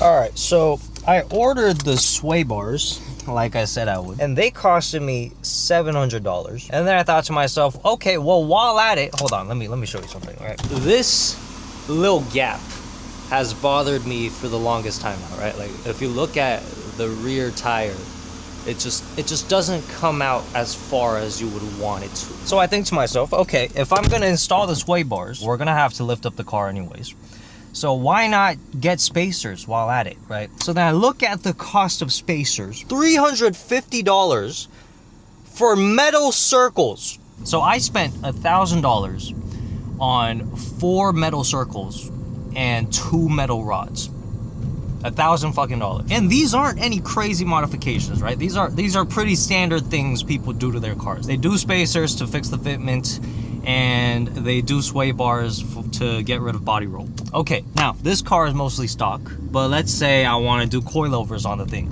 Alright, so I ordered the sway bars, like I said I would, and they costed me $700. And then I thought to myself, okay, well, while at it, hold on, let me show you something. All right, this little gap has bothered me for the longest time now, right? Like, if you look at the rear tire, it just doesn't come out as far as you would want it to. So I think to myself, okay, if I'm gonna install the sway bars, we're gonna have to lift up the car anyways. So why not get spacers while at it, right? So then I look at the cost of spacers, $350 for metal circles. So I spent $1,000 on 4 metal circles and 2 metal rods. $1,000 fucking dollars. And these aren't any crazy modifications, right? These are pretty standard things people do to their cars. They do spacers to fix the fitment, and they do sway bars to get rid of body roll. Okay, now this car is mostly stock, but let's say I want to do coilovers on the thing.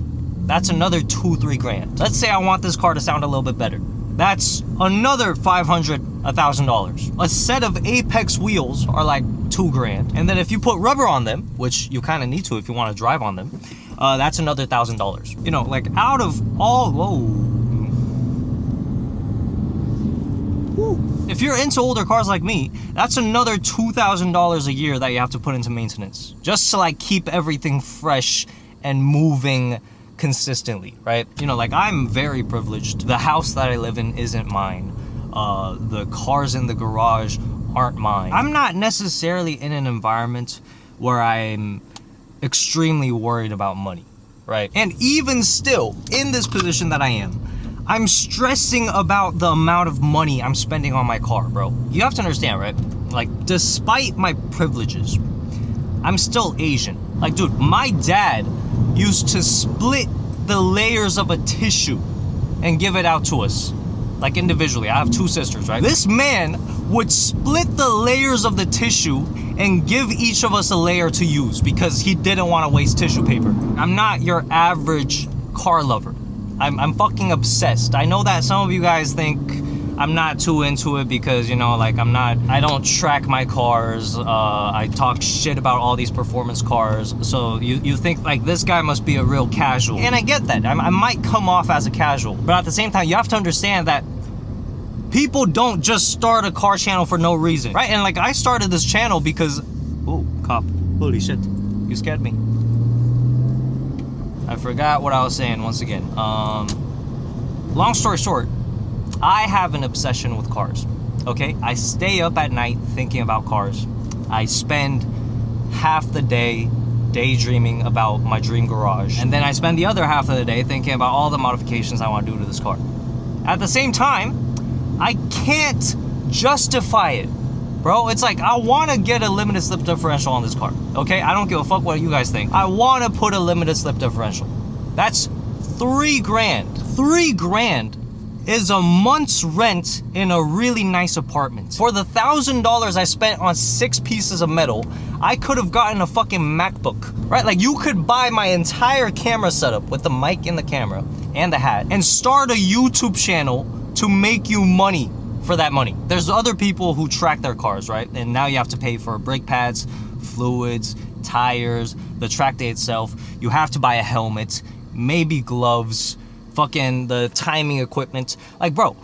That's another $2-3 grand. Let's say I want this car to sound a little bit better. That's another $500, $1,000. A set of Apex wheels are like $2 grand. And then if you put rubber on them, which you kind of need to if you want to drive on them, that's another $1,000. You know, like out of all, if you're into older cars like me, that's another $2,000 a year that you have to put into maintenance. Just to like keep everything fresh and moving consistently, right? You know, like I'm very privileged. The house that I live in isn't mine. The cars in the garage aren't mine. I'm not necessarily in an environment where I'm extremely worried about money, right? And even still, in this position that I am, I'm stressing about the amount of money I'm spending on my car, bro. You have to understand, right? Like, despite my privileges, I'm still Asian. Like, dude, my dad used to split the layers of a tissue and give it out to us, like individually. I have 2 sisters, right? This man would split the layers of the tissue and give each of us a layer to use because he didn't want to waste tissue paper. I'm not your average car lover. I'm fucking obsessed. I know that some of you guys think I'm not too into it because, you know, like I don't track my cars. I talk shit about all these performance cars. So you think like this guy must be a real casual. And I get that. I might come off as a casual. But at the same time, you have to understand that people don't just start a car channel for no reason, right? And like I started this channel because, oh, cop, holy shit, you scared me. I forgot what I was saying once again. Long story short, I have an obsession with cars, okay? I stay up at night thinking about cars. I spend half the day daydreaming about my dream garage. And then I spend the other half of the day thinking about all the modifications I want to do to this car. At the same time, I can't justify it, bro. It's like, I want to get a limited slip differential on this car, okay? I don't give a fuck what you guys think. I want to put a limited slip differential. That's $3 grand. $3 grand is a month's rent in a really nice apartment. For the $1,000 I spent on 6 pieces of metal, I could have gotten a fucking MacBook, right? Like, you could buy my entire camera setup with the mic and the camera and the hat and start a YouTube channel to make you money for that money. There's other people who track their cars, right? And now you have to pay for brake pads, fluids, tires, the track day itself. You have to buy a helmet, maybe gloves, fucking the timing equipment. Like, bro,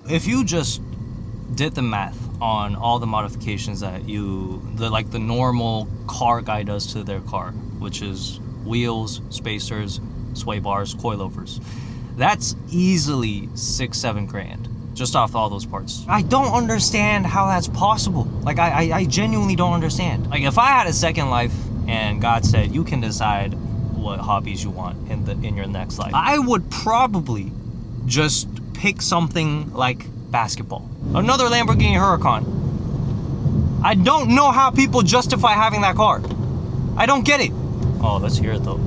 if you just did the math on all the modifications that the normal car guy does to their car, which is wheels, spacers, sway bars, coilovers, that's easily $6-7 grand just off all those parts. I don't understand how that's possible. Like, I genuinely don't understand. Like, if I had a second life and God said you can decide what hobbies you want in your next life, I would probably just pick something like basketball. Another Lamborghini Huracan. I don't know how people justify having that car. I don't get it. Oh, let's hear it though.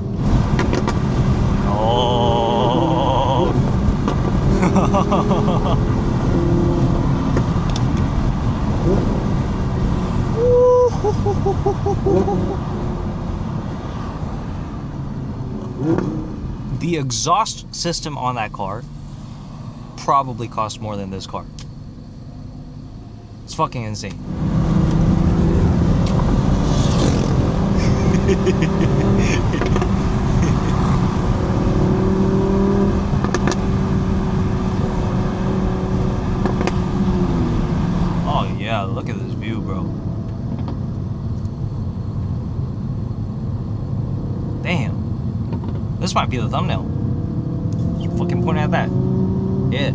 Oh. The exhaust system on that car probably costs more than this car. It's fucking insane. Oh yeah, look at this view, bro. Damn. This might be the thumbnail. Just fucking point at that. Yeah.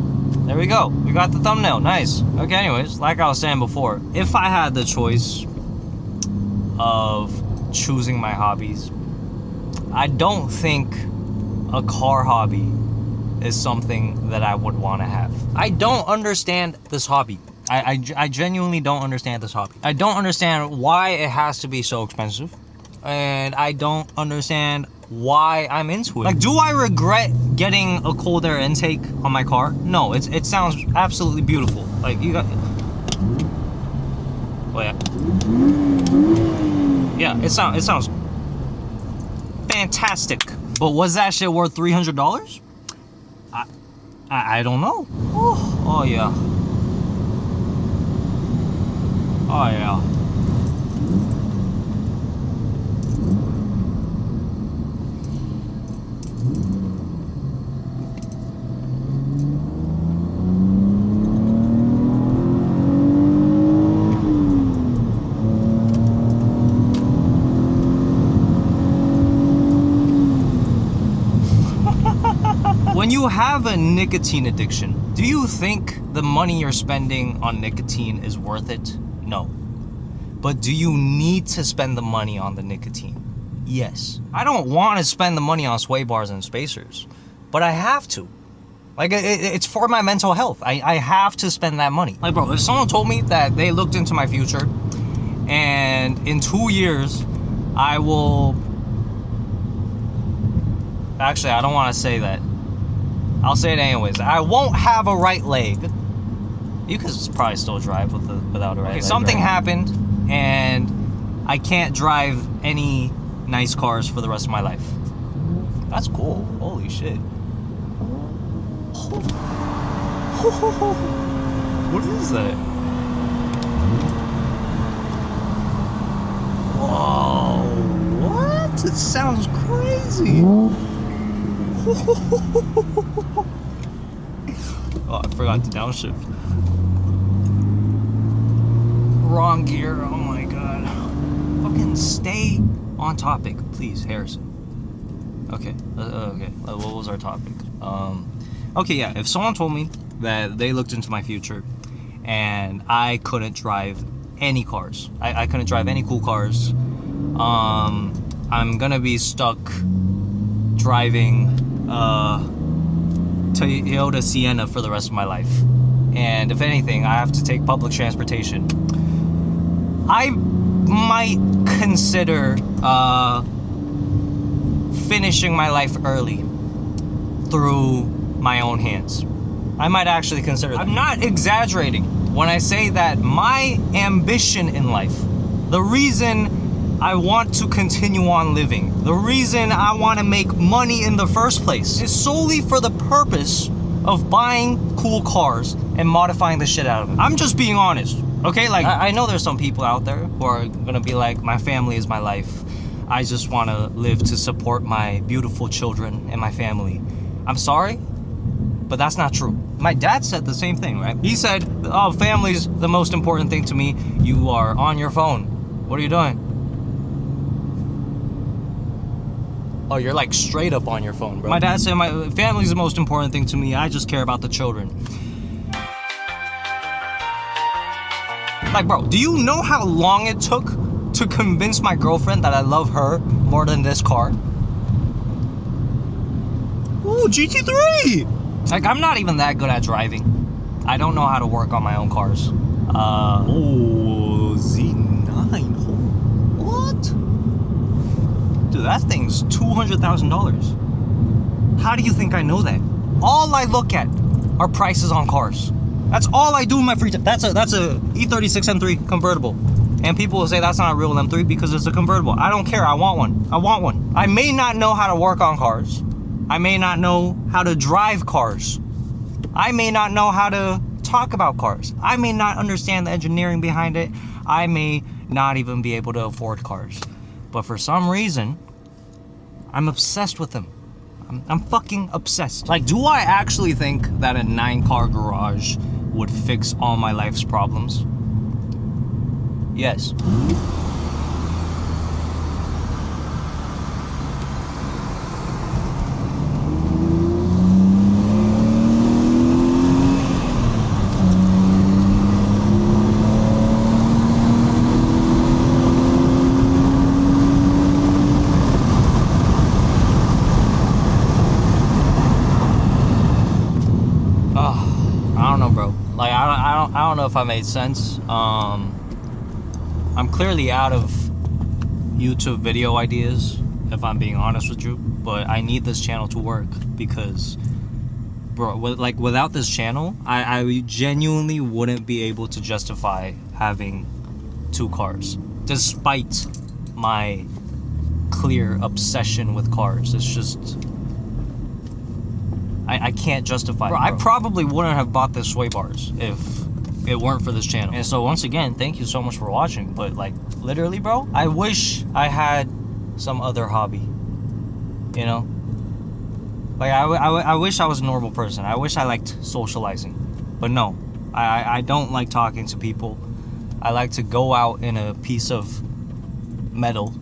There we go. We got the thumbnail. Nice. Okay, anyways, like I was saying before, if I had the choice of choosing my hobbies, I don't think a car hobby is something that I would want to have. I don't understand this hobby. I genuinely don't understand this hobby. I don't understand why it has to be so expensive. And I don't understand why I'm into it. Like, do I regret getting a cold air intake on my car? No, it sounds absolutely beautiful. Like, you got... Oh, yeah. Yeah, it sounds fantastic. But was that shit worth $300? I don't know. Oh yeah. Oh yeah. When you have a nicotine addiction, do you think the money you're spending on nicotine is worth it? No. But do you need to spend the money on the nicotine? Yes. I don't want to spend the money on sway bars and spacers, but I have to. Like, it's for my mental health. I have to spend that money. Like, bro, if someone told me that they looked into my future and in 2 years I will... Actually, I don't want to say that. I'll say it anyways. I won't have a right leg. You could probably still drive without a right leg. Something happened, and I can't drive any nice cars for the rest of my life. That's cool. Holy shit. What is that? Whoa. What? It sounds crazy. Oh, I forgot to downshift. Wrong gear. Oh my god. Fucking stay on topic, please, Harrison. Okay. Okay. What was our topic? Okay, yeah. If someone told me that they looked into my future and I couldn't drive any cars, I couldn't drive any cool cars, I'm gonna be stuck driving Toyota Sienna for the rest of my life. And if anything, I have to take public transportation. I might consider finishing my life early through my own hands. I might actually consider that. I'm not exaggerating when I say that my ambition in life, the reason I want to continue on living, the reason I want to make money in the first place, is solely for the purpose of buying cool cars and modifying the shit out of them. I'm just being honest, okay? Like, I know there's some people out there who are gonna be like, my family is my life. I just want to live to support my beautiful children and my family. I'm sorry, but that's not true. My dad said the same thing, right? He said, oh, family's the most important thing to me. You are on your phone. What are you doing? Oh, you're like straight up on your phone, bro. My dad said my family's the most important thing to me. I just care about the children. Like, bro, do you know how long it took to convince my girlfriend that I love her more than this car? Ooh, GT3! Like, I'm not even that good at driving. I don't know how to work on my own cars. Oh, Z9. What? Dude, that thing's $200,000. How do you think I know that? All I look at are prices on cars. That's all I do in my free time. That's a E36 M3 convertible. And people will say that's not a real M3 because it's a convertible. I don't care. I want one. I want one. I may not know how to work on cars. I may not know how to drive cars. I may not know how to talk about cars. I may not understand the engineering behind it. I may not even be able to afford cars. But for some reason, I'm obsessed with them. I'm fucking obsessed. Like, do I actually think that a 9-car garage would fix all my life's problems? Yes. I don't know, bro. Like, I don't know if I made sense. I'm clearly out of YouTube video ideas, if I'm being honest with you. But I need this channel to work because, bro, like, without this channel, I genuinely wouldn't be able to justify having 2 cars, despite my clear obsession with cars. It's just, I can't justify it. Bro, I probably wouldn't have bought the sway bars if it weren't for this channel. And so once again, thank you so much for watching. But like, literally, bro, I wish I had some other hobby, you know? Like, I wish I was a normal person. I wish I liked socializing. But no, I don't like talking to people. I like to go out in a piece of metal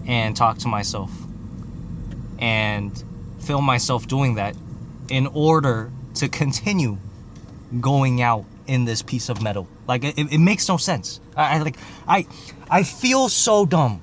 and talk to myself and film myself doing that in order to continue going out in this piece of metal. Like, it makes no sense. I feel so dumb